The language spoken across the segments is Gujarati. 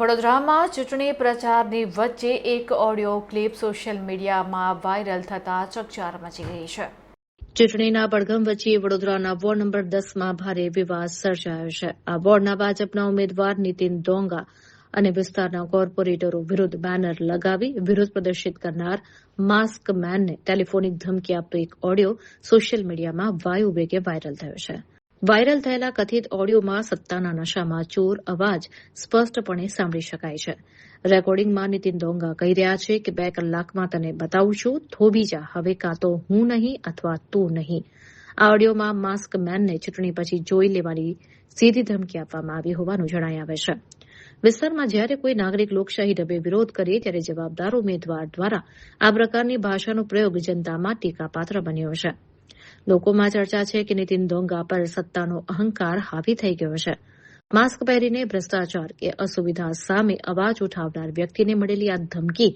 વડોદરામાં ચૂંટણી પ્રચારની વચ્ચે એક ઓડિયો ક્લિપ સોશિયલ મીડિયામાં વાયરલ થતાં ચકચાર મચી ગઈ છે. ચૂંટણીના પડઘમ વચ્ચે વડોદરાના વોર્ડ નંબર 10માં ભારે વિવાદ સર્જાયો છે. આ વોર્ડના ભાજપના ઉમેદવાર નીતિન ડોંગા અને વિસ્તારના કોર્પોરેટરો વિરુદ્ધ બેનર લગાવી વિરોધ પ્રદર્શિત કરનાર માસ્ક મેનને ટેલિફોનિક ધમકી આપતો એક ઓડિયો સોશિયલ મીડિયામાં વાયુ વેગે વાયરલ થયો છે. વાયરલ થયેલા કથિત ઓડિયોમાં સત્તાના નશામાં ચોર અવાજ સ્પષ્ટપણે સાંભળી શકાય છે. રેકોર્ડિંગમાં નીતિન ડોંગા કહી રહ્યા છે કે 2 કલાકમાં તને બતાવું છું, થોભી જા, હવે કાં તો હું નહીં અથવા તું નહીં. આ ઓડિયોમાં માસ્ક મેનને ચૂંટણી પછી જોઈ લેવાની સીધી ધમકી આપવામાં આવી હોવાનું જણાઈ આવે છે. વિસ્તારમાં જ્યારે કોઈ નાગરિક લોકશાહી ઢબે વિરોધ કરે ત્યારે જવાબદાર ઉમેદવાર દ્વારા આ પ્રકારની ભાષાનો પ્રયોગ જનતામાં ટીકાપાત્ર બન્યો છે. લોકોમાં ચર્ચા છે કે નીતિન ડોંગા પર સત્તાનો અહંકાર હાવી થઈ ગયો છે. માસ્ક પહેરીને ભ્રષ્ટાચાર કે અસુવિધા સામે અવાજ ઉઠાવનાર વ્યક્તિને મળેલી આ ધમકી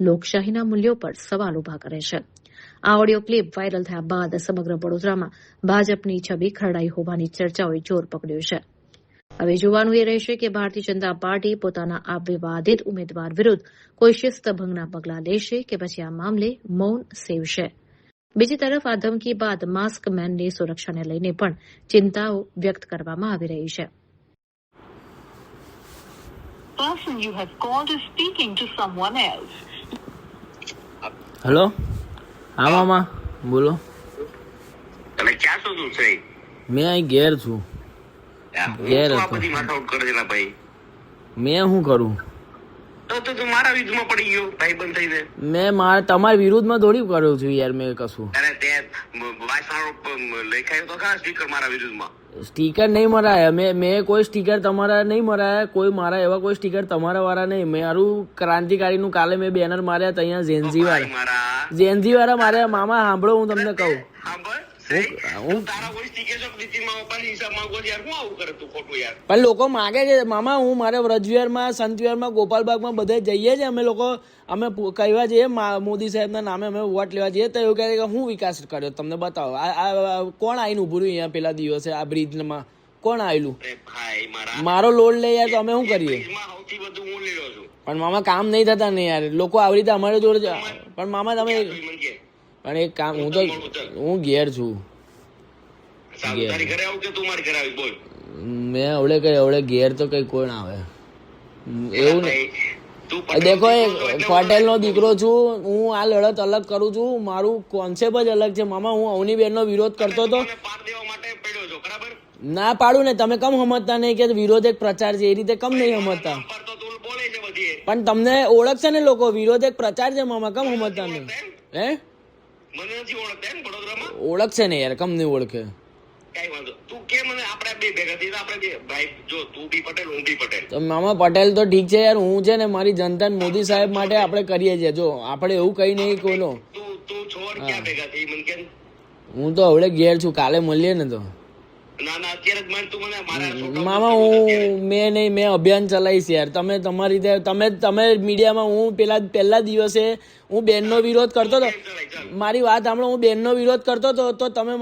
લોકશાહીના મૂલ્યો પર સવાલ ઉભા કરે છે. આ ઓડિયો ક્લિપ વાયરલ થયા બાદ સમગ્ર વડોદરામાં ભાજપની છબી ખરડાઈ હોવાની ચર્ચાઓએ જોર પકડ્યું છે. હવે જોવાનું એ રહેશે કે ભારતીય જનતા પાર્ટી પોતાના આ વિવાદિત ઉમેદવાર વિરુદ્ધ કોઈ શિસ્તભંગના પગલાં લેશે કે પછી આ મામલે મૌન સેવશે. બીજી તરફ આ ધમકી બાદ માસ્ક મેનની સુરક્ષાને લઈને પણ ચિંતાઓ વ્યક્ત કરવામાં આવી રહી છે. હેલો, હા મામા બોલો. તને ક્યાં શોધું છે? મેં અહીં ઘેર છું. ઘેર આ હતો. બધી માથાકૂટ કરે છે ને ભાઈ. મેં શું કરું? તો તું મારા વિરુદ્ધમાં પડી ગયો ભાઈ બંધ થઈને. મેં તમારા વિરુદ્ધમાં થોડી કર્યો છું યાર. મેં કશું અરે તે વાસણો લખાયું તો ખરા સ્પીકર મારા વિરુદ્ધમાં. સ્ટીકર નહીં મરાયા. મેં કોઈ સ્ટીકર તમારા નહીં મરાયા. કોઈ મારા એવા કોઈ સ્ટીકર તમારા વાળા નહીં. મારું ક્રાંતિકારીનું કાલે મેં બેનર માર્યા હતા અહીંયા ઝેનઝી વાળા માર્યા. મામા સાંભળો, હું તમને કહું. હું તારા કોઈ સ્ટીકર છો નીતિમાં પપ્પાની હિસાબ માંગો યાર. હું આવું કરે તું ખોટું યાર. પણ લોકો માગે છે મામા. હું મારે વ્રજવિહારમાં, સંતવિહારમાં, ગોપાલબાગમાં બધે જઈએ છીએ અમે લોકો. અમે કહેવા જઈએ મોદી સાહેબના નામે અમે વોટ લેવા જઈએ તો એવું કહે કે હું વિકાસ કર્યો તમને બતાવો. આ કોણ આવીને ઉભું રહ્યું અહીંયા પેલા દિવસે આ બ્રિજમાં? કોણ આવેલું? મારો લોડ લઈ યાર તો અમે શું કરીએ? પણ મામા કામ નહીં થતા ને યાર. લોકો આવી રીતે અમારે જોડે. પણ મામા તમે પણ એક કામ, હું ઘેર છું. મેં અવડે ઘેર તો કઈ કોઈ ના આવે એવું નહીં. દેખો, પટેલ નો દીકરો છું હું. આ લડત અલગ કરું છું. મારું કોન્સેપ્ટ જ અલગ છે મામા. હું અવનીબેન નો વિરોધ કરતો હતો. ના પાડું ને. તમે કમ સમજતા નહીં કે વિરોધ એક પ્રચાર છે? એ રીતે કમ નહીં સમજતા. પણ તમને ઓળખશે ને લોકો. વિરોધ એક પ્રચાર છે મામા. કમ સમજતા નહીં? હે ઓળખશે ને યાર. કમ નહીં ઓળખે? તો મામા પટેલ તો ઠીક છે યાર. હું છે ને મારી જનતા મોદી સાહેબ માટે આપણે કરીએ છીએ. જો આપણે એવું કઈ નહીં કોઈનો. હું તો હવે ઘેર છું. કાલે મળીએ ને તો. મામા મેં અભિયાન ચલાવીશ યાર. તમે તમારી રીતે તમે મીડિયામાં. હું પહેલા દિવસે હું બેનનો વિરોધ કરતો હતો. મારી વાત સાંભળો. હું બેનનો વિરોધ કરતો હતો તો તમે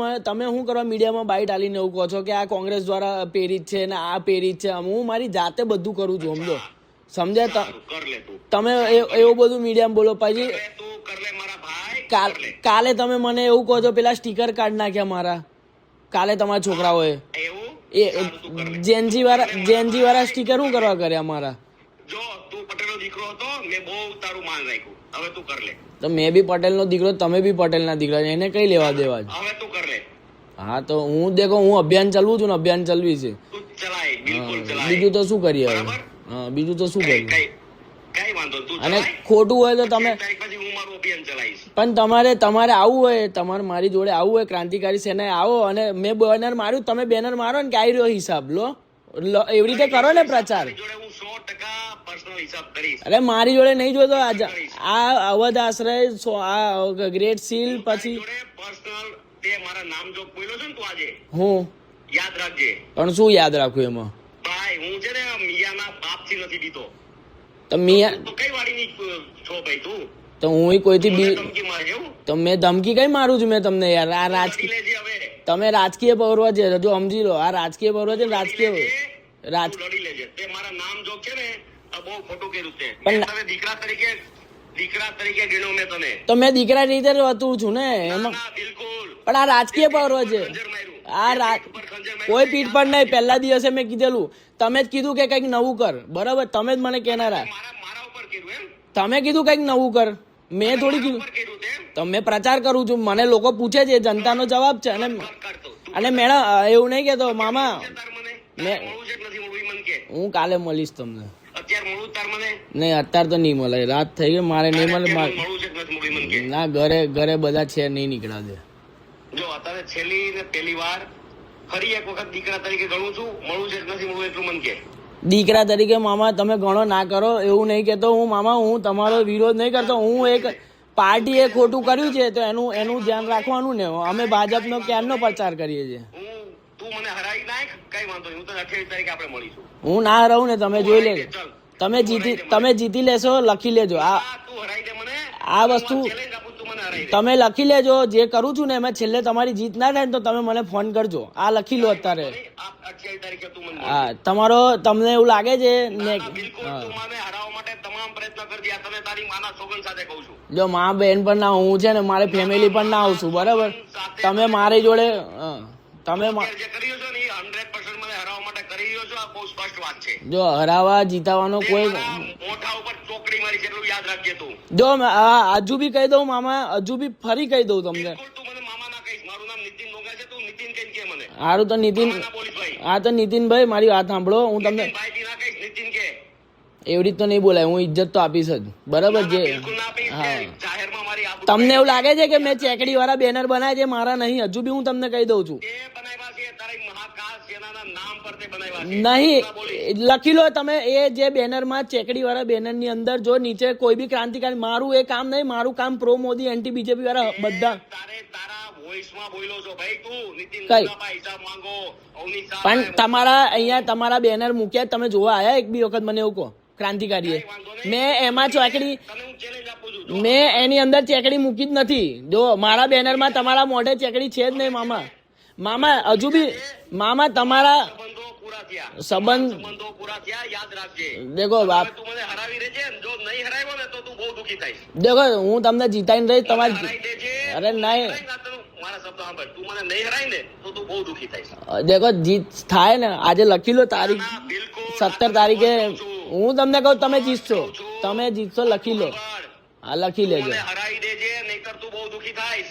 શું કરવા મીડિયામાં બાઇટ આલીને એવું કહો છો કે આ કોંગ્રેસ દ્વારા પ્રેરિત છે ને આ પ્રેરિત છે? હું મારી જાતે બધું કરું છું. સમજો, સમજ્યા? તમે એવું બધું મીડિયામાં બોલો. પછી કાલે તમે મને એવું કહો છો પેલા સ્ટીકર કાઢ નાખ્યા મારા. કાલે તમારા છોકરાઓએ એ જેનજી વાળા સ્ટીકર શું કરવા કર્યા મારા? જો તું પટેલનો દીકરો હતો, મેં બહુ તારું માન રાખ્યું. હવે તું કર લે. તો મેં બી પટેલનો દીકરો, તમે બી પટેલના દીકરા. એને કઈ લેવા દેવા? હવે તું કર લે. હા તો હું દેખો, હું અભિયાન ચલવું છું ને. અભિયાન ચલવી છે. ચલાય, બિલકુલ ચલાય. બીજું તો શું કરીએ હવે? હા, બીજું તો શું કરીએ? કઈ વાંધો. તું અને ખોટું હોય તો તમે પછી હું મારું અભિયાન ચલાવીશ. પણ તમારે આવું હોય, તમારે મારી જોડે આવું હોય, ક્રાંતિકારી સેનાએ આવો અને મેં બેનર માર્યું, તમે બેનર મારો ને કે આવી રહ્યો હિસાબ લો. એવી રીતે કરો ને પ્રચાર. અરે મારી જોડે નહીં જોતો. આ અવધ આશ્રય, આ ગ્રેટ સીલ, પછી હું યાદ રાખજે. પણ શું યાદ રાખવું એમાં? ભાઈ હું છે ને મિયાના બાપથી નથી દીધો. તો મિયા તો કઈ વાડીની છો ભાઈ તું? તો હું કોઈથી તો મેં ધમકી કઈ મારું છું મેં તમને યાર? આ રાજકીય, તમે રાજકીય પર્વ છે જો સમજી લો. આ રાજકીય પર્વ છે. રાજકીય લડી લેજે. તે મારા નામ જો છે ને આ બહુ ખોટું કર્યું છે. પણ- મેં તને દીકરા તરીકે ગણ્યો મેં તને. તો મેં દીકરા રીતે હતું છું ને એમાં. ના, બિલકુલ. પણ આ રાજકીય પર્વ છે. ખંજર માર્યું. આ ઉપર ખંજર માર્યું. કોઈ પીઠ પર નહીં. પહેલા દિવસે મેં કીધેલું, તમે જ કીધું કે કંઈક નવું કર, બરાબર? તમે જ મને કહેનારા. મારા ઉપર કર્યું એમ? તમે કીધું કંઈક નવું કર, મેં થોડી કીધું. ઉપર કર્યું તે એમ? તો મેં પ્રચાર કરું છું, મને લોકો પૂછે છે, જનતાનો જવાબ છે. કરતો. તું અને મેડમ એવું નહીં કહેતો મામા, તાર મને મેં- મળવું છે કે નથી મળવું એ મને કે. હું કાલે મળીશ તમને. અત્યારે મળવું તાર મને? નહીં, અત્યારે તો નહીં મળે, રાત થઈ ગઈ, મારે નહીં મળે. અત્યારે મળવું છે કે નથી મળવું એ મને કે. ના, ઘરે બધા છે, નહીં નીકળ્યા છે. જો અત્યારે છેલ્લી ને પહેલી વાર ફરી એક વખત દીકરા તરીકે ગણું છું, મળવું છે કે નથી મળવું એટલું મને કે. દીકરા તરીકે મામા તમે ઘણો ના કરો, એવું નહીં કહેતો હું મામા. હું તમારો વિરોધ નહીં કરતો. હું એક પાર્ટીએ ખોટું કર્યું છે તો એનું ધ્યાન રાખવાનું ને. અમે ભાજપનો ક્યારનો પ્રચાર કરીએ છીએ. તું મને હરાવી નાખ, કઈ વાંધો નહીં. હું તને 28 તારીખે આપણે મળીશું. હું ના રહું ને, તમે જોઈ લેજો. ચાલ. તમે જીતી લેશો, લખી લેજો. હા, તું હરાવી દે મને. આ વસ્તુ ચેલેન્જ આપું, તું મને હરાવી દે. તમે લખી લેજો. જે કરું છું ને એમાં છેલ્લે તમારી જીત ના થાય ને તો તમે મને ફોન કરજો. આ લખી લો અત્યારે. આ 28 તારીખે તું મને હા, તમને એવું લાગે છે ને? હા, બિલકુલ. તું મને હરાવવા માટે તમામ પ્રયત્ન કરજે. આ તને તારી માના સોગંદ સાથે કહું છું. જો મા બેન પણ ના, હું છે ને મારી ફેમિલી પણ ના આવશું, બરાબર? તમે મારી જોડે તમે જે કરી રહ્યો છો ને એ 100% મને હરાવવા માટે કરી રહ્યો છો. આ બહુ સ્પષ્ટ વાત છે. જો હરાવા જીતાવાનો તે કોઈ મારા મોઢા ઉપર ચોકડી મારી છે એટલું યાદ રાખજે તું. જો હજુ બી કહી દઉં મામા, હજુ બી ફરી કહી દઉં તમને. બિલકુલ તું મને મામા ના કહીશ. મારું નામ નીતિન ડોંગા છે. તું નીતિન કઈ કે મને. સારું તો નીતિન, મામા ના બોલીશ ભાઈ. હા તો નીતિનભાઈ મારી વાત સાંભળો. હું તમને નીતિનભાઈ બી ના કહીશ, નીતિન કે. એવી રીત તો નહીં બોલાય. હું ઇજ્જત તો આપીશ જ, બરાબર? ના, જે બિલકુલ ના આપીશ. હા. જાહેરમાં મારી આબરૂ તમને એવું લાગે છે કે મેં ચેકડી વાળા બેનર બનાવ્યા છે? મારા નહીં. હજુ બી હું તમને કહી દઉં છું, તે બનાવ્યા છે તારી મહાકાશ સેનાના નામ પર તે બનાવ્યા છે. નહીં. ના બોલીશ. લખી લો તમે. એ જે બેનરમાં ચેકડી વાળા બેનર ની અંદર જો નીચે કોઈ બી ક્રાંતિકારી, મારું એ કામ નહીં. મારું કામ પ્રો મોદી, એન્ટી બીજેપી વાળા બધા. તારા વોઇસમાં બોલ્યો છો ભાઈ તું. નીતિન કઈ? ડોંગા હિસાબ માંગો. અવનીશ શાહ પણ ભાઈ, તમારા અહીંયા તમારા બેનર મૂક્યા, તમે જોવા આયા એક બી વખત? મને એવું કહો. ક્રાંતિકારીએ મેં એમાં ચોકડી, તને હું ચેલેન્જ આપું છું. મેં એની અંદર ચેકડી મૂકી જ નથી. જો મારા બેનરમાં તમારા મોઢે ચેકડી છે જ નહીં મામા. હજુ બી મામા તમારા સંબંધો પૂરા થયા. સંબંધ સંબંધો પૂરા થયા, યાદ રાખજે. દેખો બાપ, હવે તું મને હરાવી દેજે ને. જો નહીં હરાવ્યો ને તો તું બહુ દુખી થઈશ. દેખો હું તમને જીતાઈને રહીશ. તમારી હરાવી દેજે. અરે નહીં. હરાવી ના તને મારા શબ્દ સાંભળ. તું મને નહીં હરાવી ને તો તું બહુ દુખી થઈશ. દેખો જીત થાય ને. આજે લખી લો તારીખ, ના, બિલકુલ. 17 તારીખે. હું તમને કહું તમે જીતશો, તમે જીતશો. લખી લો. હા, લખી લેજો. મને હરાવી દેજે, નહીંતર તું બહુ દુખી થાઈશ.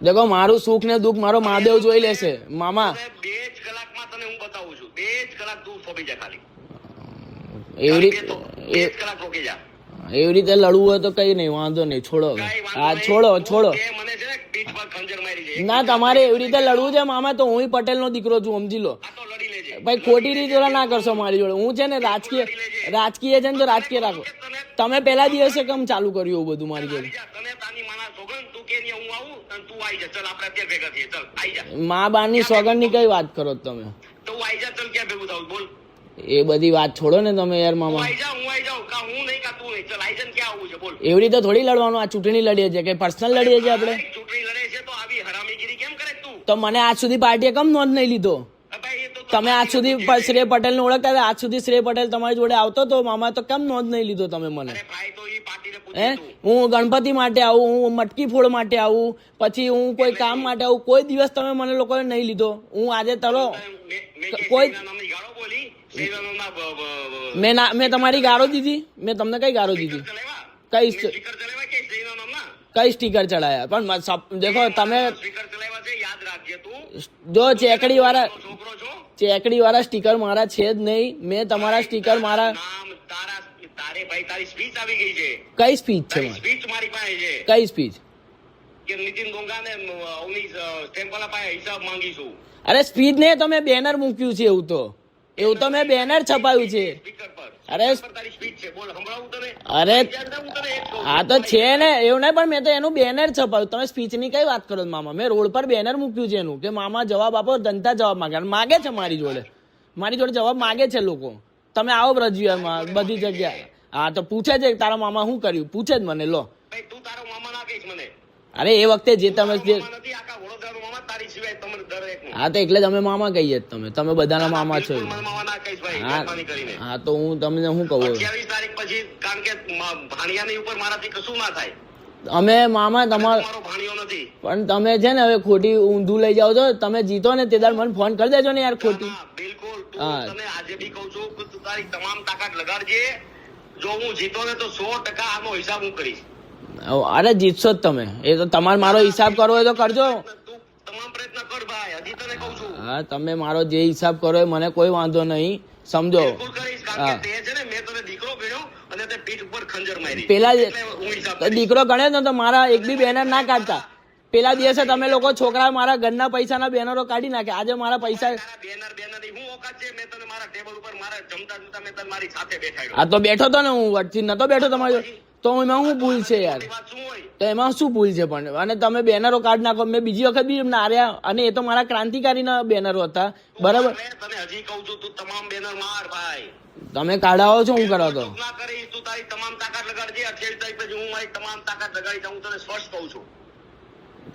દેખો મારું સુખ ને દુઃખ મારો મહાદેવ જોઈ લેશે મામા. અને 2 જ કલાકમાં તને હું બતાવું છું. 2 જ કલાક તું થોભી જા ખાલી. એવી રીતે 2 જ કલાક રોકી જા. એવી રીતે લડવું હોય તો કઈ નહીં, વાંધો નહીં. છોડો. કાંઈ વાંધો હા, નહીં. છોડો. તે મને છે ને પીઠ પર ખંજર મારી છે. ના, તમારે એવી રીતે લડવું છે મામા તો હું પટેલ નો દીકરો છું, સમજી લો. આ તો લડી લેજે. ભાઈ ખોટી રીતે ના કરશો મારી જોડે. હું છે ને રાજકીય છે ને તો રાજકીય રાખો. તમે પહેલા દિવસે કેમ ચાલુ કર્યું એવું બધું મારી જોડે? આવી જા. તને તાની માના સોગંદ. તું કે નહીં હું આવું અને તું આવી જા. ચાલ આપણે અત્યારે ભેગા થઈએ. ચાલ આવી જા. મા બાની સોગંદ ની કઈ વાત કરો છો તમે? તો હું આવી જા. ચાલ ક્યાં ભેગું થાવું બોલ. એ બધી વાત છોડો ને તમે યાર હું મામા. આવી જાઉં. કા હું નહીં કા તું નહીં. ચાલ આવી જા ને ક્યાં આવવું છે બોલ. એવી રીતે થોડી લડવાનું. આ ચૂંટણી લડીએ છીએ કે પર્સનલ લડીએ છીએ આપણે? ચૂંટણી લડે છે તો આવી હરામીગીરી કેમ કરે તું? તો મને આજ સુધી પાર્ટીએ કમ નોંધ નહીં લીધો? ભાઈ એ તો તમે આજ સુધી શ્રેય પટેલ ને ઓળખતા હતા? આજ સુધી શ્રેય પટેલ તમારી જોડે આવતો તો મામા, તો કેમ નોંધ નહીં લીધો તમે મને? અરે ભાઈ તો એ પાર્ટીને હે? પૂછે તું. હું ગણપતિ માટે આવું, હું મટકી ફોડ માટે આવું, પછી હું કોઈ કામ માટે આવું. કોઈ દિવસ તમે મને લોકોએ નહીં લીધો. હું આજે તરો મેં કે કોઈ- શેરીના નામની ગાળો બોલી. શેરીના નામના મેં તમારી ગાળો દીધી? મેં તમને કઈ ગાળો દીધી? ચલાવ્યા. કઈ સ્પીકર ચલાવ્યા કે શેરીના નામના? કઈ સ્ટીકર ચડાયા? પણ દેખો તમે સ્પીકર ચલાવ્યા છે, યાદ રાખજે તું. જો ચેકડી વાળા છોકરો છો. ચેકડી વાળા સ્ટીકર મારા છે જ નહીં. મેં તમારા સ્ટીકર મારા નામ તારે ભાઈ તારી સ્પીચ આવી ગઈ છે. કઈ સ્પીચ છે તારી મારી? સ્પીચ મારી પાસે છે કઈ સ્પીચ? કે નીતિન ડોંગા ને અવનીશ ટેમ્પલા પાસે હિસાબ માંગીશું. અરે સ્પીચ ને તો મેં બેનર મૂક્યું છે. એવું તો મેં બેનર છપાયું છે. સ્પીકર પર અરે પર તારી સ્પીચ છે. બોલ સંભળાવું તને. અરે હું તને એક કહું. આ તો છે ને, એવું નહીં. પણ મેં તો એનું બેનર છપાયું. તમે સ્પીચ ની કઈ વાત કરો છો મામા? મેં રોડ પર બેનર મૂક્યું છે એનું કે મામા જવાબ આપો. જનતા જવાબ માગે છે મારી જોડે જવાબ માગે છે લોકો. તમે આવો બ્રજવિહારમાં બધી જગ્યા. હા તો પૂછે છે તારા મામા શું કર્યું? પૂછે જ મને. લો ભાઈ તું તારો મામા ના કહીશ મને. અરે એ વખતે જે તમે જે મામા નથી આખા વડોદરાનો મામા તારી સિવાય તમને દરેક. હા તો એટલે જ અમે મામા કહીએ જ. તમે બધાના મામા છો. મામા ના કહીશ. કરીશ ભાઈ, હા મહેરબાની કરીને. હા તો હું તમને શું કહું 28 તારીખ પછી, કારણ કે ભાણિયાની ઉપર મારાથી કશું ના થાય. અમે મામા તમારો મારો ભાણિયો નથી. પણ તમે છે ને હવે ખોટી ઊંધું લઈ જાઓ છો. તમે જીતો ને તે દાડ મને ફોન કરી દેજો ને યાર ખોટી. ના, બિલકુલ. હા. તને આજે બી કહું છું કે તું તારી તમામ તાકાત લગાડજે. જો હું જીતો ને તો 100% આનો હિસાબ હું કરીશ. અરે જીતશો જ તમે. એ તો તમારે મારો હિસાબ કરવો હોય તો કરજો. તું તમામ પ્રયત્ન કર ભાઈ, હજી તને કહું છું. હા તમે મારો જે હિસાબ કરો એ મને કોઈ વાંધો નહીં, સમજો. બિલકુલ કરીશ, કારણ કે તે છે ને, મેં તને દીકરો ગણ્યો અને તે પીઠ ઉપર ખંજર મારી. પેલા એટલે હું હિસાબ કરીશ. દીકરો ગણે ને તો મારા એક બી બેનર ના કાઢતા. પેલા દિવસે તમે લોકો છોકરા મારા ઘરના પૈસાના બેનરો કાઢી નાખે. આજે મારા પૈસા તારા બેનર ની હું ઓકાત છે? મેં તને મારા ટેબલ ઉપર મારા જમતા મેં તને મારી સાથે બેઠાડ્યો. આ તો બેઠો તો ને, હું વચ્ચે નતો બેઠો તમારી જોડે. તો એમાં શું ભૂલ છે યાર? વાત શું હોય? તો એમાં શું ભૂલ છે પણ? અને તમે બેનરો કાઢી નાખો. મેં બીજી વખત બી નાર્યા, અને એ તો મારા ક્રાંતિકારીના બેનરો હતા, બરાબર? મેં તને હજી કહું છું, તું તમામ બેનર માર ભાઈ. તમે કાઢાવો છો, હું કરો તો ચૂક ના કરીશ. તું તારી તમામ તાકાત લગાડજે. 28 તારીખ પછી હું મારી તમામ તાકાત લગાડીશ. હું તને સ્પષ્ટ કહું છું.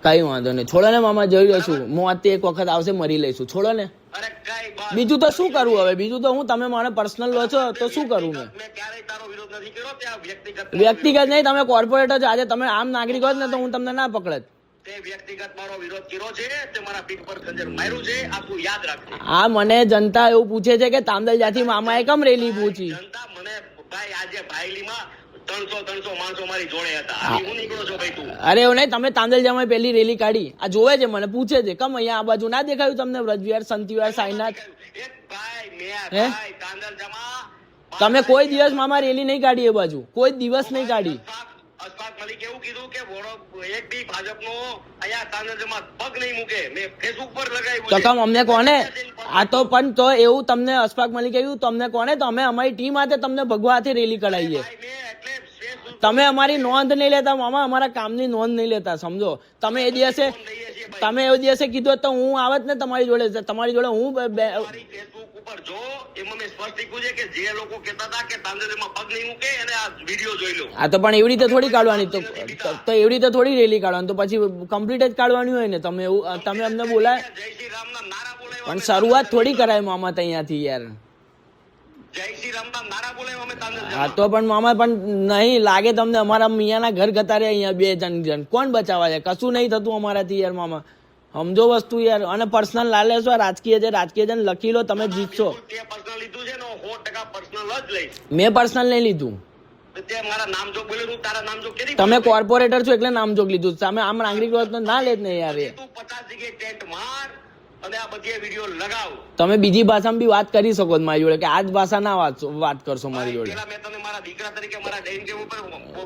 કઈ વાંધો નહીં. છોડો ને મામા, જોઈ લઈશું. મોત એક વખત આવશે, મરી લઈશું. છોડો ને. અરે કઈ બાત. બીજું તો શું કરવું હવે? બીજું તો હું, તમે મને પર્સનલ લો છો તો શું કરું મેં? મેં ક્યારેય તારો વિરોધ નથી કર્યો. ત્યાં વ્યક્તિગત વ્યક્તિગત નહીં, તમે કોર્પોરેટર છો. આજે તમે આમ નાગરિક હોત ને તો હું તમને ના પકડત. તે વ્યક્તિગત મારો વિરોધ કર્યો છે. તે મારા પીઠ પર ખંજર માર્યું છે. આ તું યાદ રાખજે. આ મને જનતા એવું પૂછે છે કે તાંદલજાથી મામાએ કમ રેલી પૂછી. જનતા મને ભાઈ, આજે ભાઈલીમાં 300 માણસો મારી જોડે હતા. આજે હું નીકળો છો ભાઈ તું? અરે એવું નહીં, તમે તાંદલજામાં પહેલી રેલી કાઢી. આ જોવે છે, મને પૂછે છે કમ અહીંયા આ બાજુ ના દેખાયું તમને? વ્રજવિહાર, સંતવિહાર, સાઈનાથ. એક ભાઈ મેં હે? ભાઈ તાંદલ જમા. તમે કોઈ દિવસ મામા રેલી નહીં કાઢી એ બાજુ, કોઈ દિવસ નહીં કાઢી. અશફાક મલિક એવું કીધું કે એક બી ભાજપનો અહીંયા તાંદલજામાં પગ નહીં મૂકે. મેં ફેસબુક પર લગાવ્યું તો છે. કમ અમને કોને? આ તો પણ તો એવું તમને અશફાક મલિક એવું તમને કોને? તો અમે અમારી ટીમ હાથે તમને ભગવા હાથે રેલી કઢાવીએ. ભાઈ મેં એટલે ફેસબુક તમે અમારી નોંધ નહીં લેતા મામા, અમારા કામની નોંધ નહીં લેતા, સમજો. તમે એ દિવસે કીધું તો હું આવત ને તમારી જોડે હું મારી ફેસબુક ઉપર જો, એમાં મેં સ્પષ્ટ લખ્યું છે કે જે લોકો કહેતા હતા કે તાંદલજામાં પગ નહીં મૂકે એને આ વિડીયો જોઈ લો. આ તો પણ એવી રીતે થોડી કાઢવાની. તો એવી રીતે થોડી રેલી કાઢવાની, તો પછી કમ્પ્લીટ જ કાઢવાની હોય ને. તમે એવું તમે અમને બોલાય, જય શ્રી રામના નારા બોલાવ્યા. પણ શરૂઆત થોડી કરાય મામા ત્યાંથી યાર. જય શ્રી રામના નારા બોલાવ્યા અમે તાંદલજામાં. હા તો પણ મામા, પણ નહીં લાગે તમને અમારા મિયાના ઘર ગતારે અહીંયા 2 જણ કોણ બચાવવા છે? કશું નહીં થતું અમારાથી યાર મામા, સમજો વસ્તુ યાર. અને પર્સનલ લાલેશો, રાજકીય છે, રાજકીય છે, લખી લો, તમે જીતશો. તે પર્સનલ લીધું છે ને, હું 100% પર્સનલ જ લઈશ. મેં પર્સનલ નહીં લીધું. તે મારા નામ જો બોલે, હું તારા નામ જો કેરી તમે કોર્પોરેટર છો એટલે નામજોગ લીધું. તમે આમ નાગરિક હોત તો ના લેત ને યાર. એ તું 50 જગ્યાએ ટેન્ટ માર અને આ બધી વિડીયો લગાવ. તમે બીજી ભાષામાં બી વાત કરી શકો છો મારી જોડે, કે આ જ ભાષા ના વાત કરશો મારી જોડે. પેલા મેં તને મારા દીકરા તરીકે મારા ડાઇનિંગ ટેબલ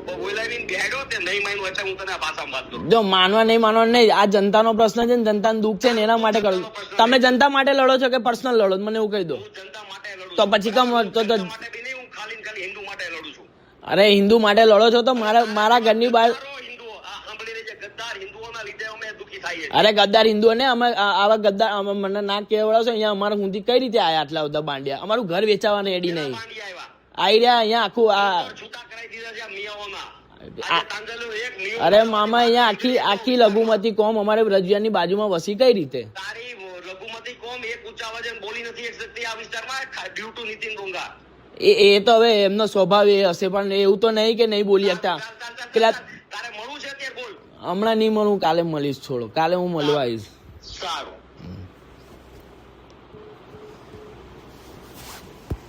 પર બોલાવીને બેહાડ્યો, તે નહીં માન્યું એટલે હું તને આ ભાષામાં વાત કરું. જો માનવા નહીં, આ જનતાનો પ્રશ્ન છે ને, જનતાનું દુઃખ છે ને, એના માટે કરું. તમે જનતા માટે લડો છો કે પર્સનલ લડો? મને એવું કહી દો. હું જનતા માટે લડું તો છું. પછી કમ તો માટે બી નહીં, હું ખાલી હિન્દુ માટે લડું છું. અરે હિન્દુ માટે લડો છો તો મારા ઘરની બહાર. હિન્દુઓ આ સાંભળી રહી છે, ગદ્દાર હિન્દુઓના લીધે અમે દુઃખી થઈએ. અરે ગદ્દાર હિન્દુઓ ને અમે આવા ગદ્દાર મને ના કહેવડાવશો. અહીંયા અમારા સુધી કઈ રીતે આયા આટલા બધા બાંડિયા? અમારું ઘર વેચાવાને એડી નહીં માંડી આવ્યા. આઈ રહ્યા અહીંયા આખું આ. છૂટા કરાવી દીધા છે આ મિયાઓના. આજે તાંદલનો એક નિયમ. અરે મામા, અહીંયા આખી લઘુમતી કોમ અમારે વ્રજવિહારની બાજુમાં વસી કઈ રીતે? તારી લઘુમતી કોમ એક ઊંચા અવાજે બોલી નથી શકતી આ વિસ્તારમાં, ડ્યુ ટુ નીતિન ગોંગા. એ તો હવે એમનો સ્વભાવ એ હશે, પણ એવું તો નહીં કે નહીં બોલી શકતા. પેલા તારે મળવું છે અત્યારે બોલ. હમણાં નહીં મળું, કાલે મળીશ. છોડો, કાલે હું મળવા આવીશ.